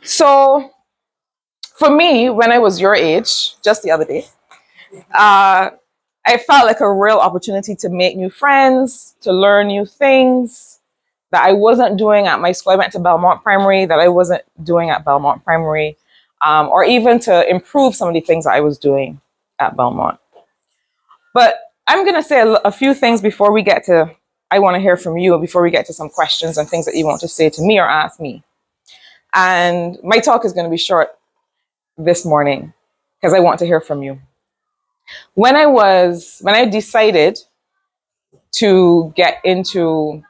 So for me, when I was your age, just the other day, uh, I felt like a real opportunity to make new friends, to learn new things that I wasn't doing at my school. I went to Belmont Primary that I wasn't doing at Belmont Primary, or even to improve some of the things that I was doing at Belmont. But I'm going to say a few things before we get to, I want to hear from you, before we get to some questions and things that you want to say to me or ask me. And my talk is going to be short this morning because I want to hear from you. When I decided to get into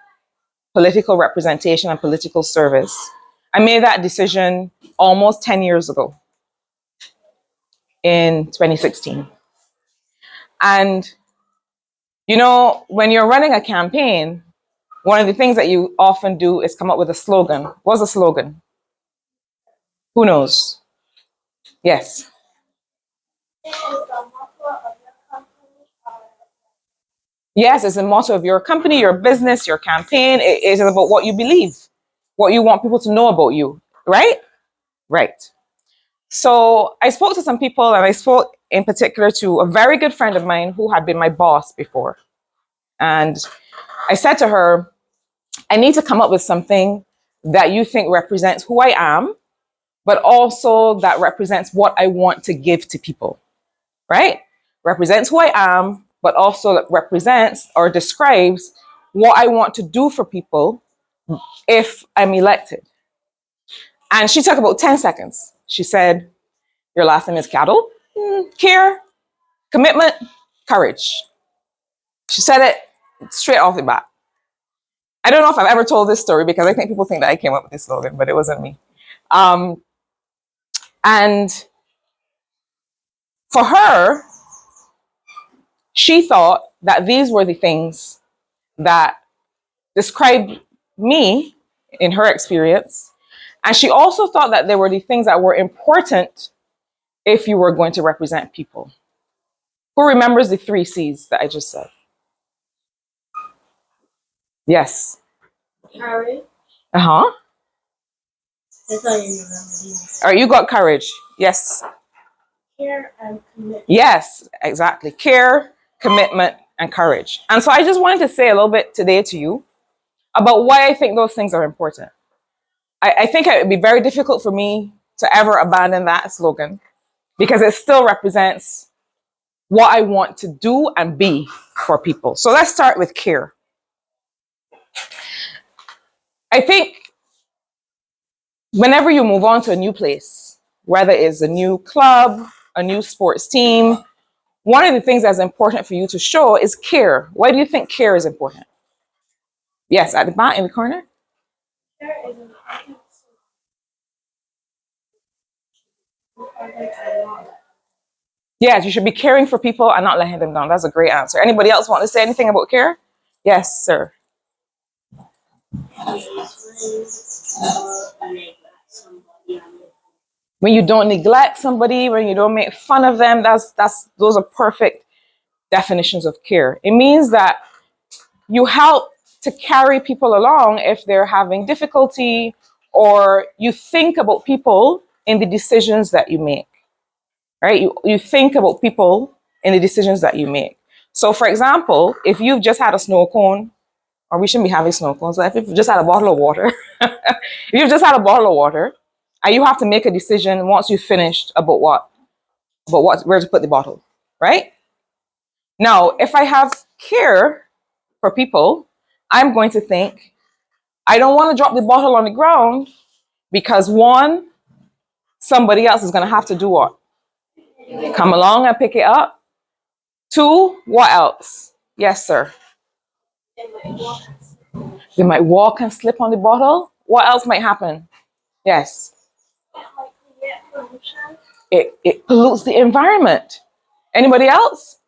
political representation and political service, I made that decision almost 10 years ago in 2016. And, when you're running a campaign, one of the things that you often do is come up with a slogan. What's the slogan? Who knows? Yes. Yes, it's the motto of your company, your business, your campaign. It is about what you believe, what you want people to know about you, right? Right. So I spoke to some people, and I spoke in particular to a very good friend of mine who had been my boss before. And I said to her, I need to come up with something that you think represents who I am, but also that represents what I want to give to people, right? Represents who I am, but also represents or describes what I want to do for people if I'm elected. And she took about 10 seconds. She said, your last name is Cattle? Care, commitment, courage. She said it straight off the bat. I don't know if I've ever told this story because I think people think that I came up with this slogan, but it wasn't me. Um, and for her, she thought that these were the things that described me in her experience. And she also thought that there were the things that were important if you were going to represent people. Who remembers the 3 C's that I just said? Yes. Courage. Uh-huh. I thought you remember these. All right, you got courage. Yes. Care and commitment. Yes, exactly. Care, commitment, and courage. And so I just wanted to say a little bit today to you about why I think those things are important. I think it would be very difficult for me to ever abandon that slogan because it still represents what I want to do and be for people. So let's start with care. I think whenever you move on to a new place, whether it's a new club, a new sports team, one of the things that's important for you to show is care. Why do you think care is important? Yes, at the back in the corner. Care is important. Yes, you should be caring for people and not letting them down. That's a great answer. Anybody else want to say anything about care? Yes, sir. When you don't neglect somebody, when you don't make fun of them, those are perfect definitions of care. It means that you help to carry people along if they're having difficulty, or you think about people in the decisions that you make, right? You think about people in the decisions that you make. So for example, if you've just had a snow cone, or we shouldn't be having snow cones, if you've just had a bottle of water, if you've just had a bottle of water, and you have to make a decision once you've finished about where to put the bottle, right? Now, if I have care for people, I'm going to think, I don't want to drop the bottle on the ground because one, somebody else is going to have to do what? Come along and pick it up. Two, what else? Yes, sir. They might walk and slip on the bottle. What else might happen? Yes. It pollutes the environment. Anybody else?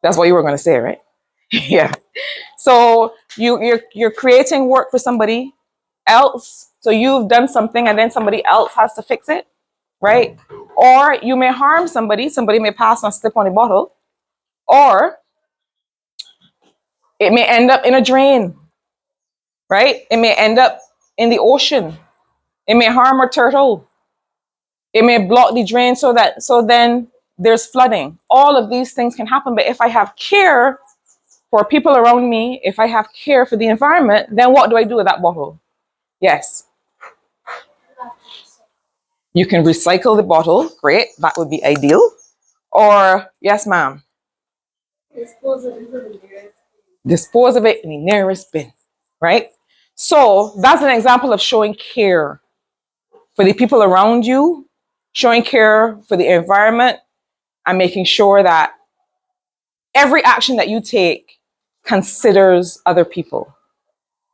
That's what you were going to say, right? Yeah. So you're creating work for somebody else. So you've done something and then somebody else has to fix it, right? Or you may harm somebody. Somebody may pass and slip on a bottle. Or it may end up in a drain, right? It may end up in the ocean. It may harm a turtle. It may block the drain so then there's flooding. All of these things can happen. But if I have care for people around me, if I have care for the environment, then what do I do with that bottle? Yes. You can recycle the bottle. Great. That would be ideal. Or, yes, ma'am. Dispose of it in the nearest. Dispose of it in the nearest bin. Right? So that's an example of showing care for the people around you, showing care for the environment, and making sure that every action that you take considers other people,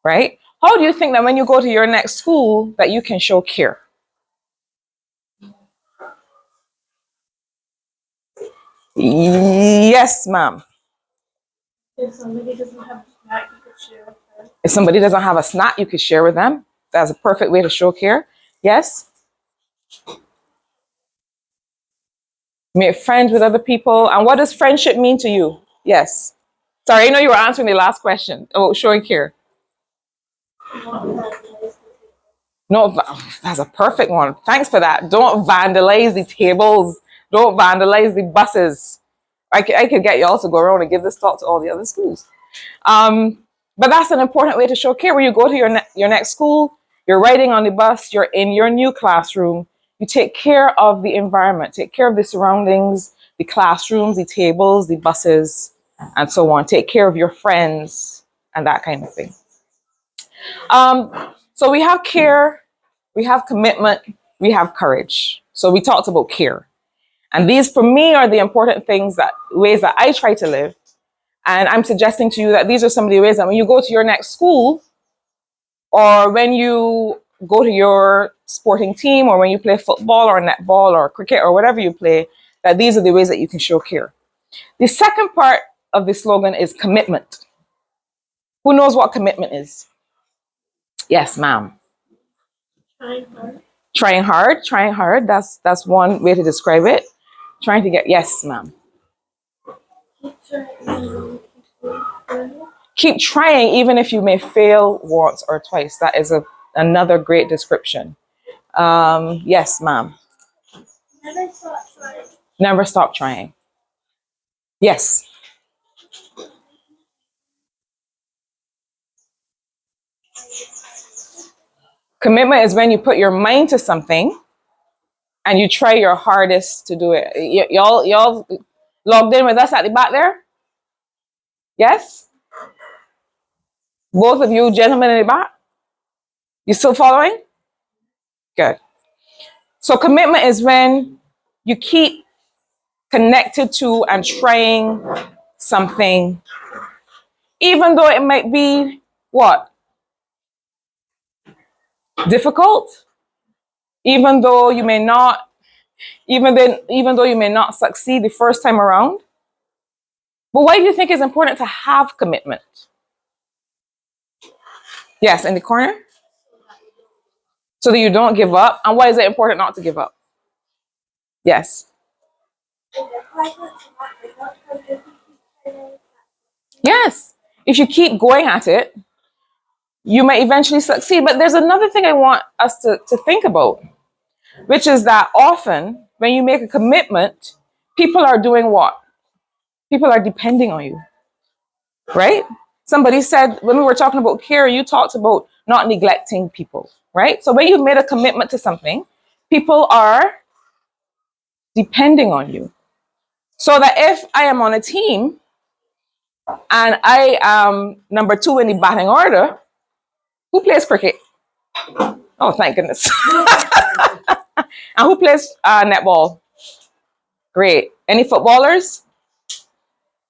right? How do you think that when you go to your next school that you can show care? Yes, ma'am. If somebody doesn't have a snack, you could share with them. If somebody doesn't have a snack, you could share with them. That's a perfect way to show care. Yes. Make friends with other people. And what does friendship mean to you? Yes. Sorry, I know you were answering the last question about showing care. No, that's a perfect one. Thanks for that. Don't vandalize the tables. Don't vandalize the buses. I could get you all to go around and give this talk to all the other schools. But that's an important way to show care. When you go to your next school, you're riding on the bus, you're in your new classroom, you take care of the environment, take care of the surroundings, the classrooms, the tables, the buses, and so on. Take care of your friends and that kind of thing. So we have care, we have commitment, we have courage. So we talked about care. And these, for me, are the important ways that I try to live. And I'm suggesting to you that these are some of the ways that when you go to your next school, or when you go to your sporting team, or when you play football or netball or cricket or whatever you play, that these are the ways that you can show care. The second part of the slogan is commitment. Who knows what commitment is? Yes, ma'am. Trying hard. Trying hard, trying hard. That's one way to describe it. Trying to get, yes, ma'am. Keep trying. Keep trying even if you may fail once or twice. That is another great description. Yes, ma'am. Never stop trying. Never stop trying. Yes. Commitment is when you put your mind to something and you try your hardest to do it. Y'all logged in with us at the back there? Yes? Both of you gentlemen in the back? You still following? Good. So commitment is when you keep connected to and trying something, even though it might be what? Difficult? Even though you may not, even though you may not succeed the first time around. But why do you think it's important to have commitment? Yes, in the corner? So that you don't give up. And why is it important not to give up? Yes. Yes. If you keep going at it, you may eventually succeed. But there's another thing I want us to think about, which is that often when you make a commitment, people are doing what? People are depending on you, right? Somebody said, when we were talking about care, you talked about not neglecting people, right? So when you've made a commitment to something, people are depending on you. So that if I am on a team and I am number 2 in the batting order, who plays cricket? Oh, thank goodness. And who plays netball? Great. Any footballers?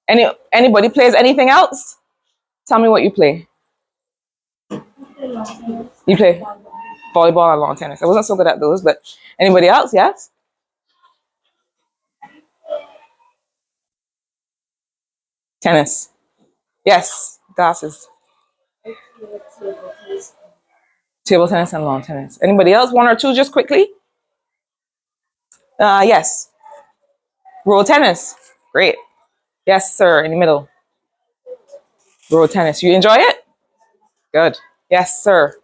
Anybody plays anything else? Tell me what you play. You play volleyball and lawn tennis. I wasn't so good at those, but anybody else? Yes? Tennis. Yes, glasses. Table tennis and lawn tennis. Anybody else? One or two just quickly? Yes. Roll tennis. Great. Yes, sir. In the middle. Roll tennis. You enjoy it? Good. Yes, sir.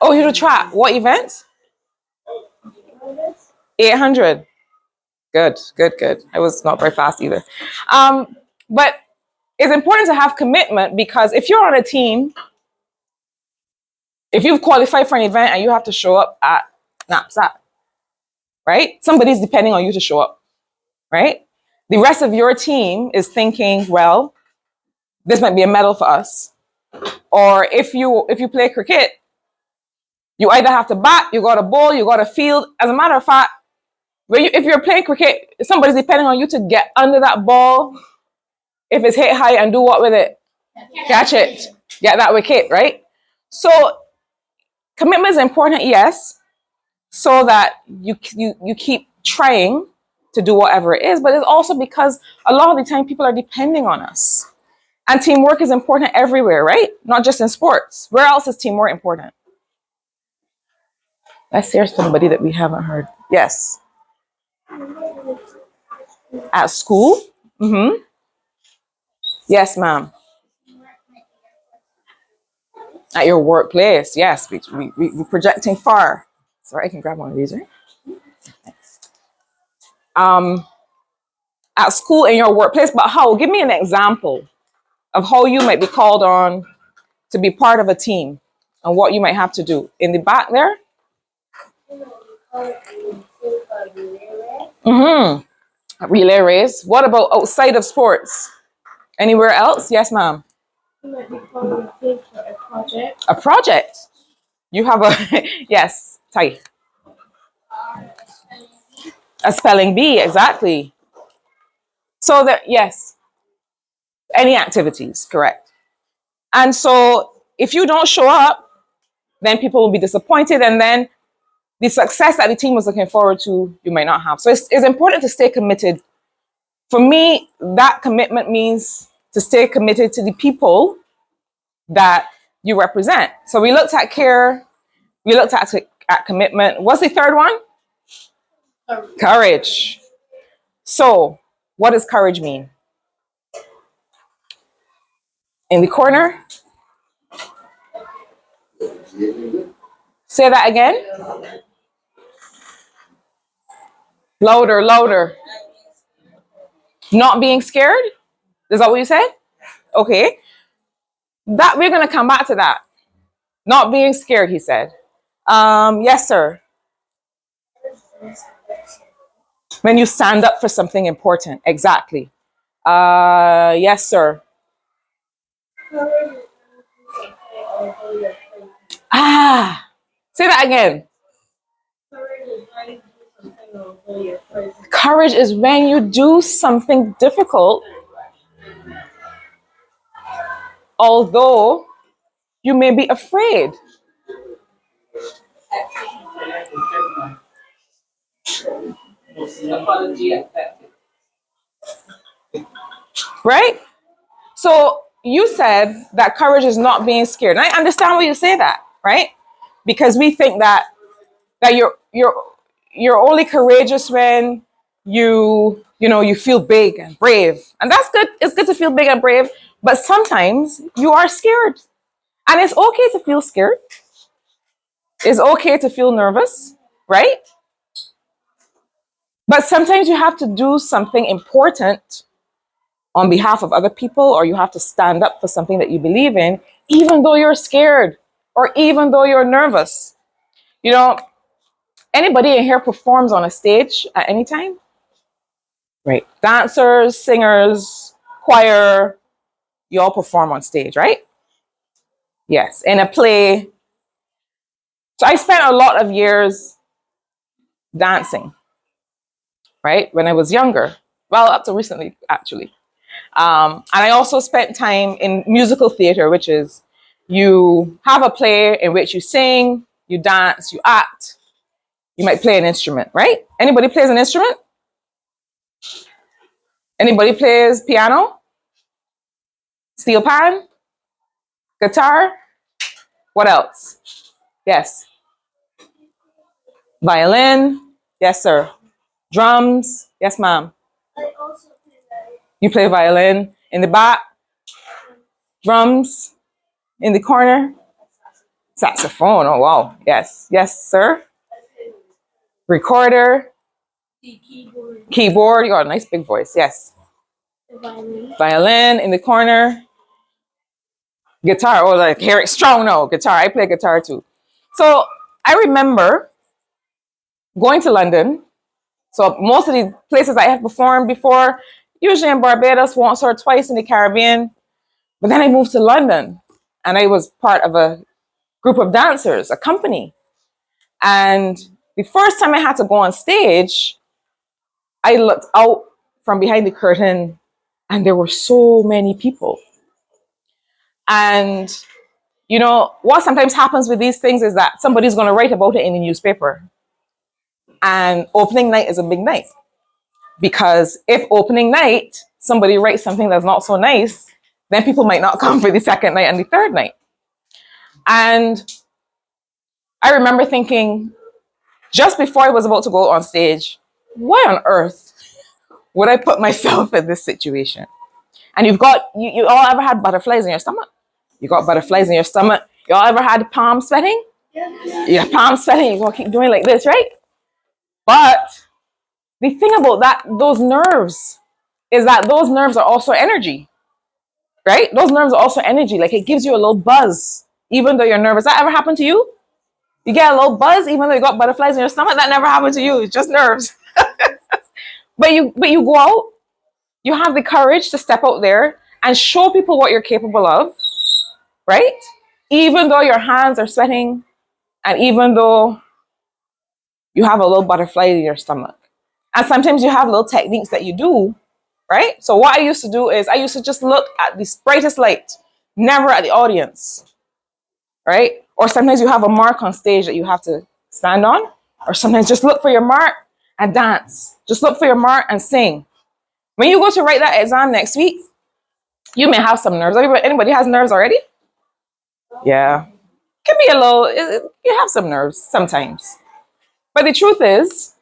Oh, you do track. What events? 800. Good, good, good. I was not very fast either. But it's important to have commitment because if you're on a team, if you've qualified for an event and you have to show up at NAPSAT, right? Somebody's depending on you to show up, right? The rest of your team is thinking, well, this might be a medal for us. Or if you play cricket, you either have to bat, you got to bowl, you got to field. As a matter of fact, if you're playing cricket, somebody's depending on you to get under that ball. If it's hit high and do what with it? Catch it. Get that wicket, right? So commitment is important, yes, so that you keep trying to do whatever it is, but it's also because a lot of the time people are depending on us. And teamwork is important everywhere, right? Not just in sports. Where else is teamwork important? Let's hear somebody that we haven't heard. Yes. At school? Mm-hmm. Yes, ma'am. At your workplace, yes. We're projecting far. Sorry, I can grab one of these, right? Um, at school, in your workplace, but how? Give me an example of how you might be called on to be part of a team and what you might have to do. In the back there? Mm-hmm. Relay race. What about outside of sports? Anywhere else? Yes, ma'am. You might be calling a team for a project. A project. You have a yes, Ty. A spelling bee, exactly. So that yes, any activities, correct. And so if you don't show up, then people will be disappointed, and then the success that the team was looking forward to, you might not have. So it's important to stay committed. For me, that commitment means to stay committed to the people that you represent. So we looked at care, we looked at commitment. What's the third one? Courage. So what does courage mean? In the corner? Say that again. Louder, louder. Not being scared? Is that what you said? Okay. That we're gonna come back to that. Not being scared, he said. Yes, sir. When you stand up for something important, exactly. Yes, sir. Ah, say that again. Courage is when you do something difficult, although you may be afraid. Right? So you said that courage is not being scared. And I understand why you say that, right? Because we think that you're only courageous when you feel big and brave. And that's good. It's good to feel big and brave, but sometimes you are scared. And it's okay to feel scared. It's okay to feel nervous, right? But sometimes you have to do something important on behalf of other people, or you have to stand up for something that you believe in, even though you're scared or even though you're nervous. You know, anybody in here performs on a stage at any time? Right. Dancers, singers, choir, you all perform on stage, right? Yes. In a play. So I spent a lot of years dancing, right? When I was younger. Well, up to recently, actually. And I also spent time in musical theater, which is you have a play in which you sing, you dance, you act, you might play an instrument, right? Anybody plays an instrument? Anybody plays piano? Steel pan? Guitar? What else? Yes. Violin? Yes, sir. Drums? Yes, ma'am. You play violin in the back? Drums? In the corner? Saxophone. Oh wow. Yes. Yes, sir. Recorder. The keyboard. Keyboard. You got a nice big voice. Yes. The violin. Violin in the corner. Guitar. Oh, like hear it strong. No, guitar. I play guitar too. So I remember going to London. So most of the places I had performed before, usually in Barbados, once or twice in the Caribbean. But then I moved to London and I was part of a group of dancers, a company. And the first time I had to go on stage, I looked out from behind the curtain and there were so many people. And you know, what sometimes happens with these things is that somebody's going to write about it in the newspaper. And opening night is a big night. Because if opening night, somebody writes something that's not so nice, then people might not come for the second night and the third night. And I remember thinking, just before I was about to go on stage, why on earth would I put myself in this situation? And you all ever had butterflies in your stomach? You got butterflies in your stomach. You all ever had palm sweating? Yeah, palm sweating, you're gonna keep doing like this, right? But the thing about those nerves, is that those nerves are also energy, right? Those nerves are also energy. Like it gives you a little buzz, even though you're nervous. That ever happened to you? You get a little buzz, even though you got butterflies in your stomach. That never happened to you. It's just nerves. But you go out. You have the courage to step out there and show people what you're capable of, right? Even though your hands are sweating, and even though you have a little butterfly in your stomach. And sometimes you have little techniques that you do, right? So what I used to do is I used to just look at the brightest light, never at the audience, right? Or sometimes you have a mark on stage that you have to stand on, or sometimes just look for your mark and dance. Just look for your mark and sing. When you go to write that exam next week, you may have some nerves. Anybody has nerves already? Yeah. Can be a little, you have some nerves sometimes. But the truth is,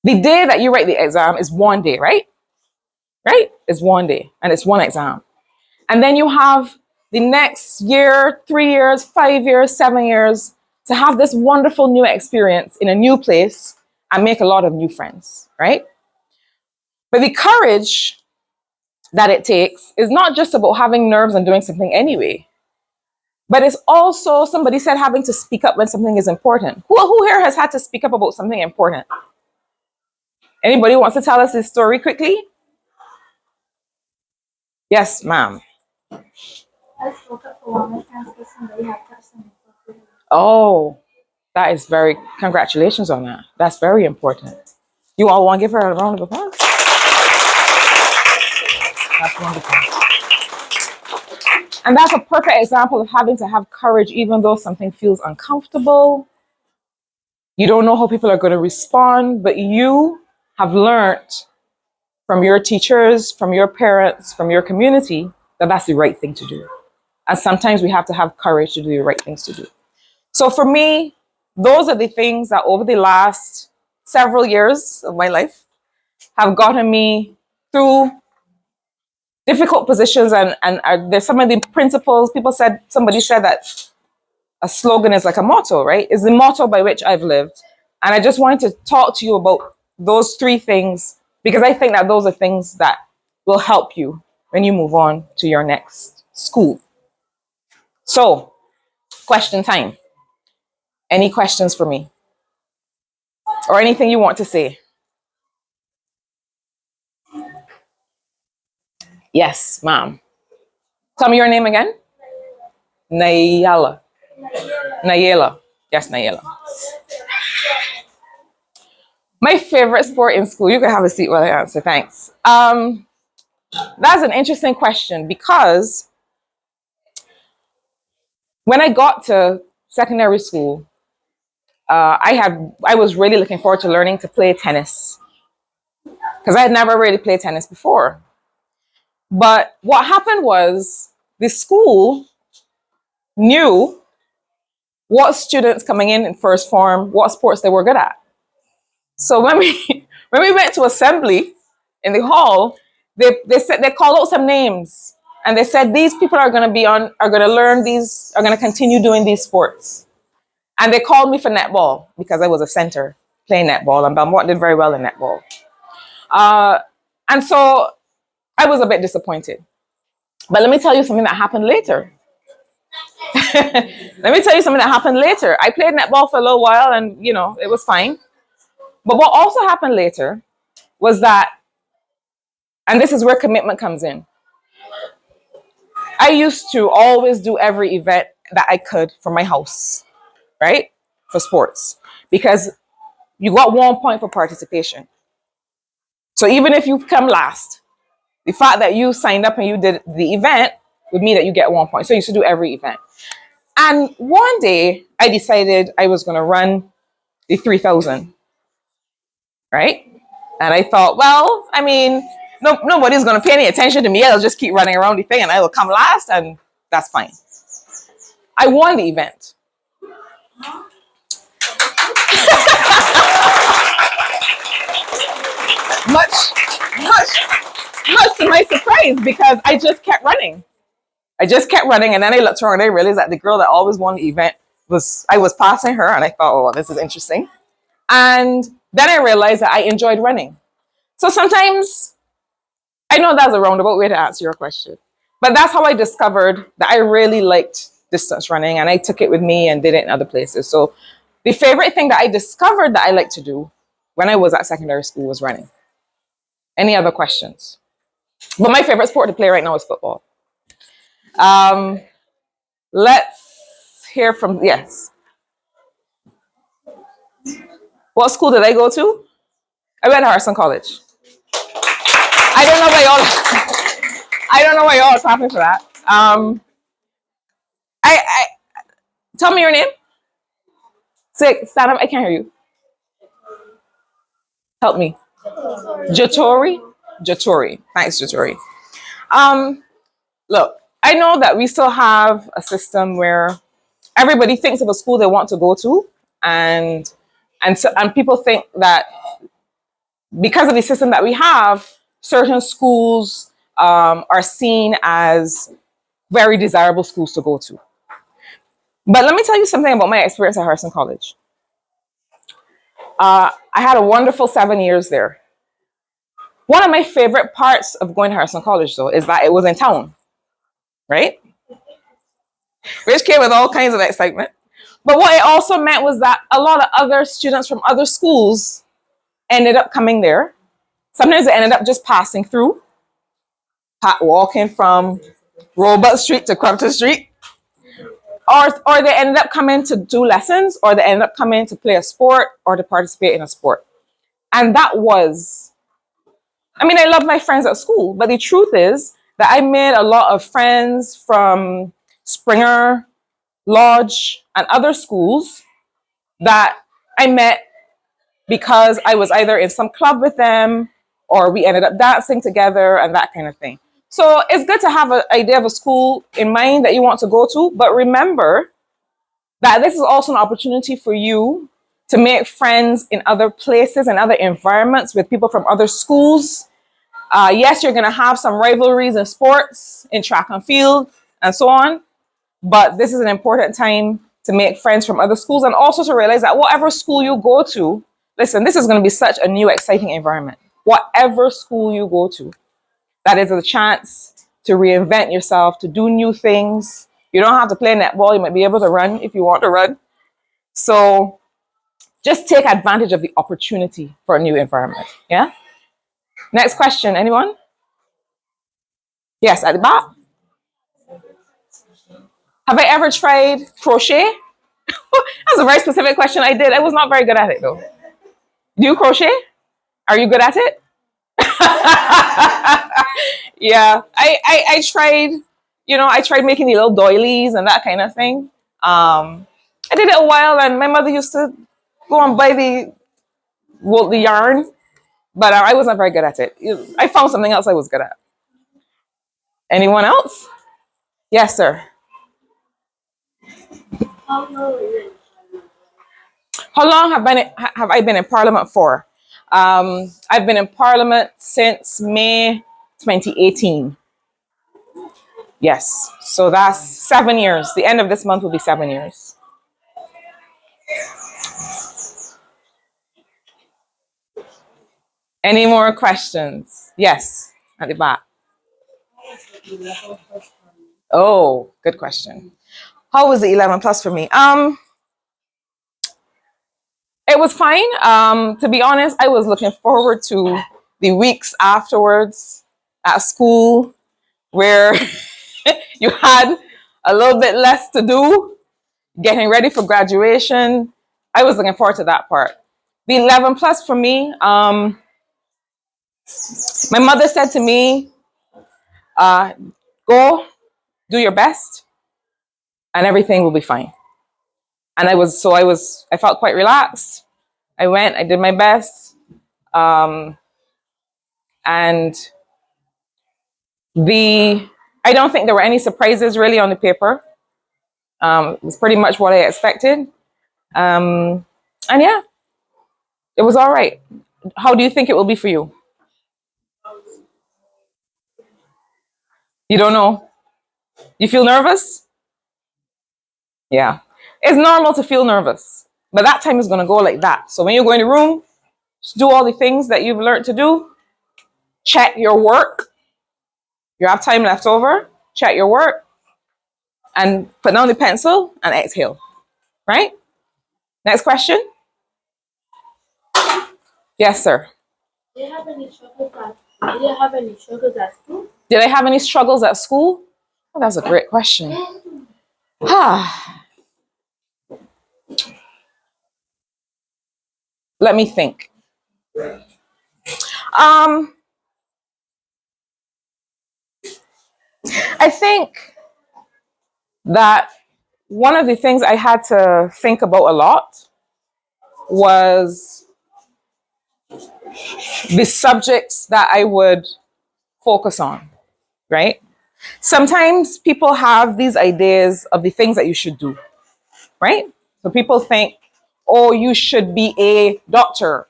the day that you write the exam is one day, right? Right? It's one day and it's one exam. And then you have the next year, 3 years, 5 years, 7 years to have this wonderful new experience in a new place and make a lot of new friends, right? But the courage that it takes is not just about having nerves and doing something anyway, but it's also, somebody said, having to speak up when something is important. Who here has had to speak up about something important? Anybody wants to tell us this story quickly? Yes, ma'am. I spoke up for one of my friends because somebody had touched something. Oh, that is congratulations on that. That's very important. You all want to give her a round of applause? That's wonderful. And that's a perfect example of having to have courage, even though something feels uncomfortable. You don't know how people are going to respond, but you have learned from your teachers, from your parents, from your community, that that's the right thing to do. And sometimes we have to have courage to do the right things to do. So for me, those are the things that over the last several years of my life have gotten me through difficult positions. And there's some of the principles. Somebody said that a slogan is like a motto, right? It's the motto by which I've lived. And I just wanted to talk to you about those three things because I think that those are things that will help you when you move on to your next school. So, question time. Any questions for me? Or anything you want to say? Yes, ma'am. Tell me your name again. Nayala. Nayela. Yes, Nayela. My favorite sport in school. You can have a seat while I answer. Thanks. That's an interesting question because when I got to secondary school, I was really looking forward to learning to play tennis because I had never really played tennis before. But what happened was the school knew what students coming in first form, what sports they were good at. So when we when we went to assembly in the hall, they called out some names, And they said these people are going to are going to learn these, are going to continue doing these sports. And they called me for netball because I was a center playing netball, and Belmont did very well in netball. Uh, and so I was a bit disappointed. But let me tell you something that happened later. Let me tell you something that happened later. I played netball for a little while and, it was fine. But what also happened later was that, and this is where commitment comes in. I used to always do every event that I could for my house, right? For sports, because you got 1 point for participation. So even if you come last, the fact that you signed up and you did the event would mean that you get 1 point. So you should do every event. And one day I decided I was going to run the 3,000, right? And I thought, well, I mean, nobody's going to pay any attention to me. I'll just keep running around the thing and I will come last, and that's fine. I won the event. much, much to my surprise, because I just kept running. And then I looked around and I realized that the girl that always won the event I was passing her, and I thought, oh, well, this is interesting. And then I realized that I enjoyed running. So sometimes, I know that's a roundabout way to answer your question, but that's how I discovered that I really liked distance running, and I took it with me and did it in other places. So the favorite thing that I discovered that I like to do when I was at secondary school was running. Any other questions? But my favorite sport to play right now is football. Let's hear from, yes. What school did I go to? I went to Harrison College. I don't know why y'all. I don't know why y'all are clapping for that. I tell me your name. Say, stand up. I can't hear you. Help me. Jatori. Jatori. Thanks, Jatori. Look, I know that we still have a system where everybody thinks of a school they want to go to, and people think that because of the system that we have, certain schools are seen as very desirable schools to go to. But let me tell you something about my experience at Harrison College. I had a wonderful 7 years there. One of my favorite parts of going to Harrison College, though, is that it was in town, right? Which came with all kinds of excitement. But what it also meant was that a lot of other students from other schools ended up coming there. Sometimes they ended up just passing through, walking from Roebuck Street to Crumpton Street. Or they ended up coming to do lessons, or they ended up coming to play a sport or to participate in a sport. And that was, I love my friends at school, but the truth is that I made a lot of friends from Springer, Lodge, and other schools that I met because I was either in some club with them, or we ended up dancing together and that kind of thing. So it's good to have an idea of a school in mind that you want to go to, but remember that this is also an opportunity for you to make friends in other places and other environments with people from other schools. Yes, you're going to have some rivalries in sports, in track and field, and so on. But this is an important time to make friends from other schools, and also to realize that whatever school you go to, listen, this is going to be such a new, exciting environment. Whatever school you go to, that is a chance to reinvent yourself, to do new things. You don't have to play netball. You might be able to run if you want to run. So just take advantage of the opportunity for a new environment. Yeah? Next question, anyone? Yes, at the back. Have I ever tried crochet? That's a very specific question. I did. I was not very good at it though. Do you crochet? Are you good at it? Yeah, I tried. I tried making the little doilies and that kind of thing. I did it a while, and my mother used to go and buy the yarn, but I wasn't very good at it. I found something else I was good at. Anyone else? Yes, sir. How long have I been in Parliament for? I've been in Parliament since May 2018. Yes. So that's 7 years. The end of this month will be 7 years. Any more questions? Yes, at the back. Oh, good question. How was the 11 plus for me? It was fine. To be honest, I was looking forward to the weeks afterwards at school where you had a little bit less to do, getting ready for graduation. I was looking forward to that part. The 11 plus for me, my mother said to me, uh, go do your best and everything will be fine. And I felt quite relaxed. I went, I did my best. Um, and I don't think there were any surprises really on the paper. It was pretty much what I expected. And yeah, it was all right. How do you think it will be for you? You don't know? You feel nervous? Yeah. It's normal to feel nervous, but that time is going to go like that. So when you go in the room, just do all the things that you've learned to do. Check your work. You have time left over. Check your work and put down the pencil and exhale. Right? Next question. Yes, sir. Do you have any struggles at Do you have any struggles at school? Did I have any struggles at school? Oh, that's a great question. Let me think. Um, I think that one of the things I had to think about a lot was the subjects that I would focus on, right? Sometimes people have these ideas of the things that you should do, right? So people think, oh, you should be a doctor.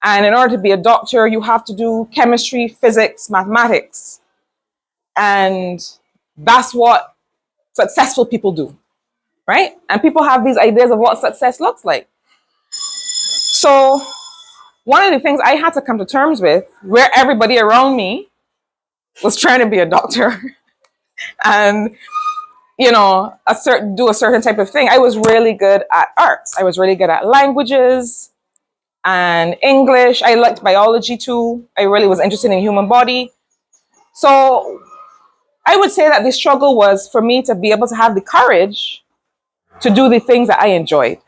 And in order to be a doctor, you have to do chemistry, physics, mathematics. And that's what successful people do, right? And people have these ideas of what success looks like. So one of the things I had to come to terms with, where everybody around me was trying to be a doctor and do a certain type of thing. I was really good at arts. I was really good at languages and English. I liked biology too. I really was interested in the human body. So I would say that the struggle was for me to be able to have the courage to do the things that I enjoyed,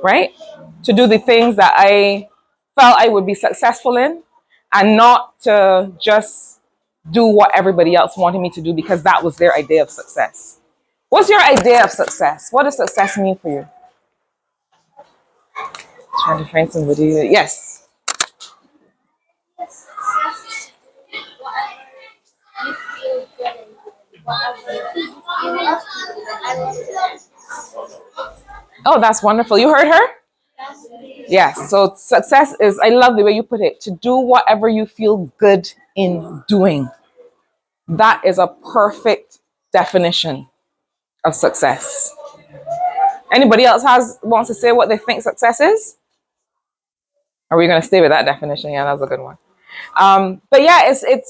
right? To do the things that I felt I would be successful in and not to just do what everybody else wanted me to do because that was their idea of success. What's your idea of success? What does success mean for you? Trying to find somebody. Yes. Yes, success is whatever you feel good in, whatever you love to do. I love to dance. Oh, that's wonderful. You heard her? Yes. So success is, I love the way you put it, to do whatever you feel good in doing. That is a perfect definition of success. Anybody else wants to say what they think success is? Are we going to stay with that definition? Yeah, that's a good one. But yeah, and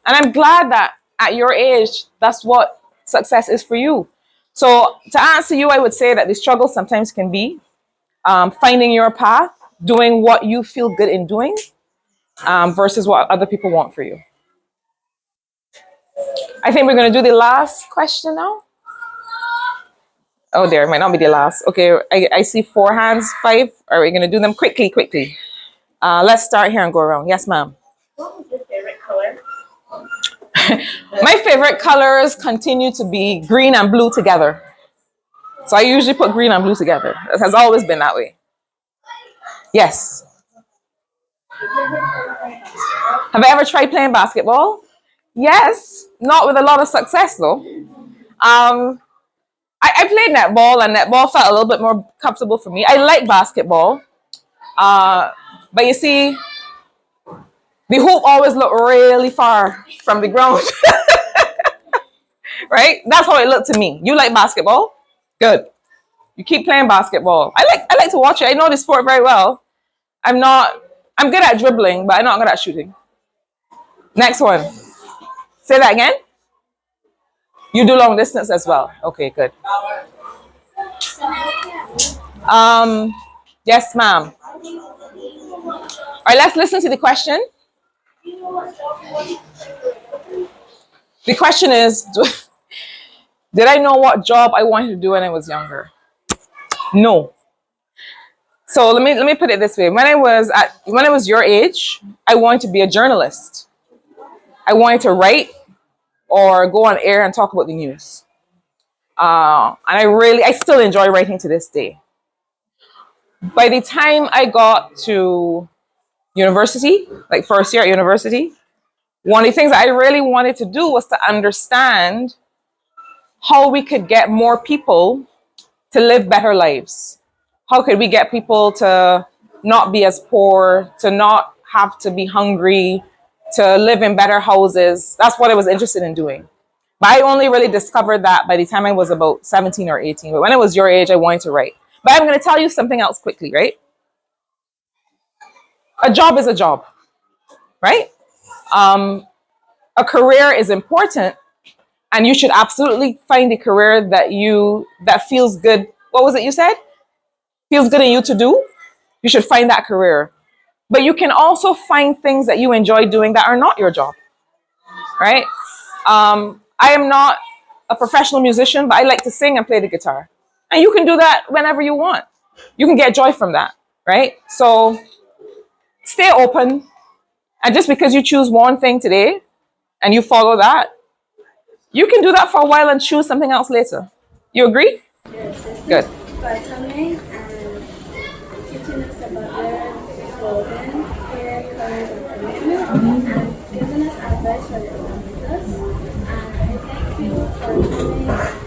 I'm glad that at your age, that's what success is for you. So to answer you, I would say that the struggle sometimes can be finding your path, doing what you feel good in doing, versus what other people want for you. I think we're going to do the last question now. Oh, there, it might not be the last. Okay, I see 4 hands, 5. Are we going to do them quickly, quickly? Let's start here and go around. Yes, ma'am. What was your favorite color? My favorite colors continue to be green and blue together. So I usually put green and blue together. It has always been that way. Yes. Have I ever tried playing basketball? Yes. Not with a lot of success though. I played netball and netball felt a little bit more comfortable for me. I like basketball. But you see, the hoop always looked really far from the ground. right? That's how it looked to me. You like basketball? Good. You keep playing basketball. I like to watch it. I know the sport very well. I'm not I'm good at dribbling, but I'm not good at shooting. Next one. Say that again. You do long distance as well. Okay, good. Um, yes, ma'am. All right, let's listen to the question. The question is, did I know what job I wanted to do when I was younger? No. So let me put it this way. When I was your age, I wanted to be a journalist. I wanted to write or go on air and talk about the news. And I still enjoy writing to this day. By the time I got to university, like first year at university, one of the things I really wanted to do was to understand how we could get more people to live better lives. How could we get people to not be as poor, to not have to be hungry, to live in better houses? That's what I was interested in doing. But I only really discovered that by the time I was about 17 or 18. But when I was your age, I wanted to write. But I'm going to tell you something else quickly, right? A job is a job, right? Um, a career is important, and you should absolutely find a career that feels good. What was it you said? Feels good in you to do. You should find that career. But you can also find things that you enjoy doing that are not your job, right? I am not a professional musician, but I like to sing and play the guitar. And you can do that whenever you want. You can get joy from that, right? So stay open. And just because you choose one thing today and you follow that, you can do that for a while and choose something else later. You agree? Yes, this Good. is for coming and teaching us about their clothing, hair colors, and everything, and giving us advice for the examiners. And I thank you for coming.